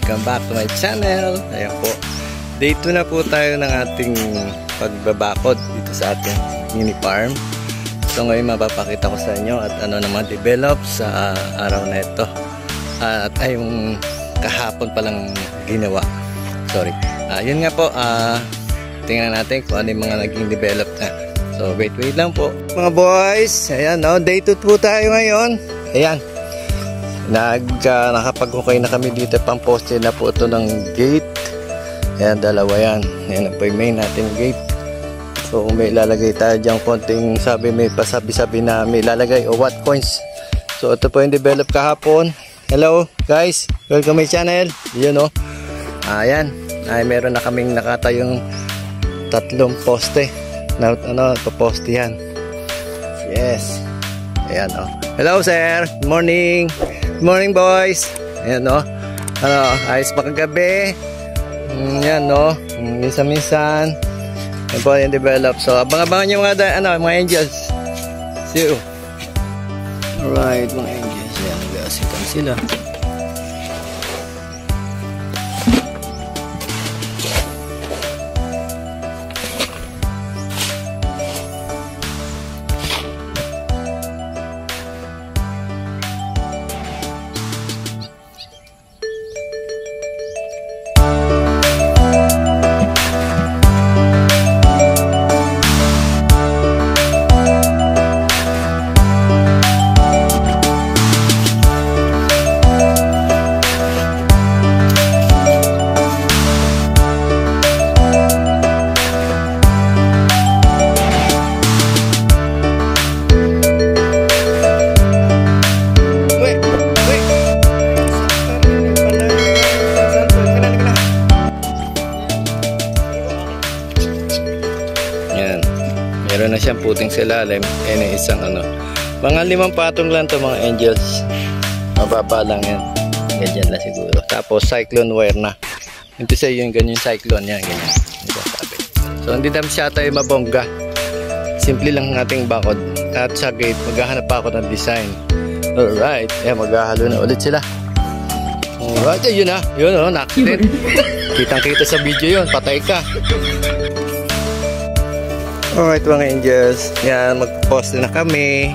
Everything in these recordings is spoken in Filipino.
welcome back to my channel. Ayan po, day 2 na po tayo ng ating pagbabakod dito sa ating mini farm. So ngayon mapapakita ko sa inyo at ano naman develop sa araw na ito. At ay yung kahapon palang ginawa. Sorry. Yun nga po, tingnan natin kung ano yung mga naging develop na. So wait lang po mga boys. Ayan no, day 2 po tayo ngayon. Ayan, nakapag-hukay na kami dito, pang poste na po ito ng gate. Ayan, dalawa yan. Ayan po yung main natin gate. So may ilalagay tayo dyan konting, sabi may pasabi-sabi na may ilalagay o what coins. So ito po yung develop kahapon. Hello guys, welcome my channel. Yun o, ayan, ay meron na kaming nakatayong 3 poste na paposte yan. Yes, ayan o. Hello sir, good morning. Good morning boys. Ayan no. Ayos pa kagabi. Yan no. Minsan-minsan. Yan po yung develop. So abang-abangan nyo mga angels. See you. Alright mga angels. Yan, nag-aasikan sila. Meron na siyang puting sa ilalim. Ayan yung isang mga 5 patong lang to mga angels. Mababa lang yan. Ganyan lang siguro. Tapos cyclone wire na. Ito sa yung ganyan cyclone yan. Ganyan. So hindi naman siya tayo mabongga. Simple lang ang ating bakod. At sa gate maghahanap pa ako ng design. Alright. Ayan, maghahalo na ulit sila. Alright. Yun na. Yun o. Nakakit. Kitang kita sa video yun. Patay ka. Alright mga angels, yan, magposte na kami.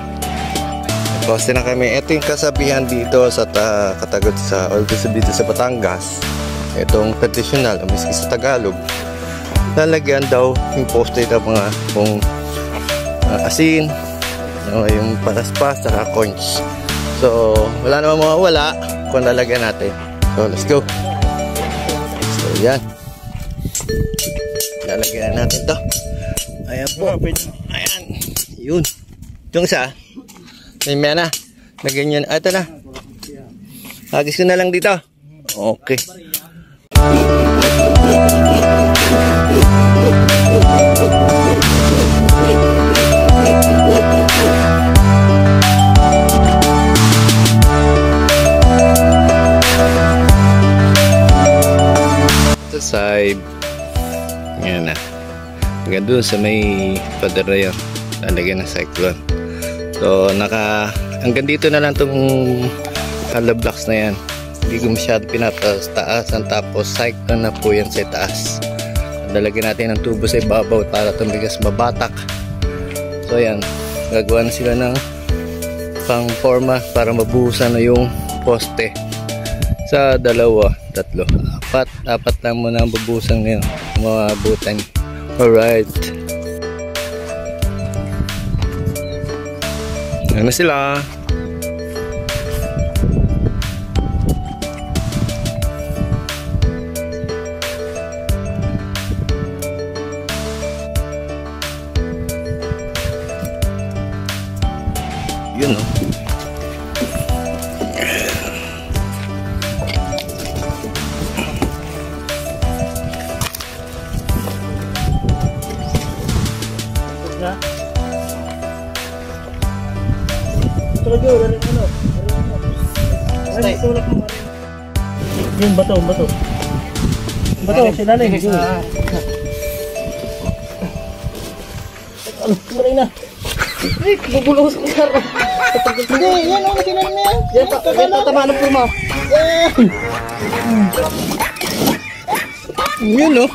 Magposte na kami. Ito yung kasabihan dito sa Katagot sa, o dito sa Batangas. Itong traditional, miski sa Tagalog. Lalagyan daw yung poste ng mga kung asin, yung palaspas, saka coins. So, wala naman mawawala kung lalagyan natin. So, let's go. So, yan. Lalagyan natin to. Ayan po. Ayan. Yun. Yung isa. May na. Lagyan yun. Ito na. Hagis ko na lang dito. Okay. Ito side. Ayan na. Hanggang doon sa may padera yun, lalagyan ng cyclone. So hanggang dito na lang itong hollow blocks na yan. Hindi ko masyado pinataas-taasan. Tapos cyclone na po yan sa taas. Lalagyan natin ng tubo sa ibabaw para tumigas mabatak. So yan, gagawa na sila ng pang forma para mabuhusan na yung poste sa 2, 3, 4 lang muna ang babuhusan ngayon, mga butan. Alright. Ano sila? Yun o. Yung bato. Bato, sinalim. Ano, tumalay na. Bubulong sa kar. Hindi, yan o, sinan mo yan. Yan, tatama ng puma. Yun oh.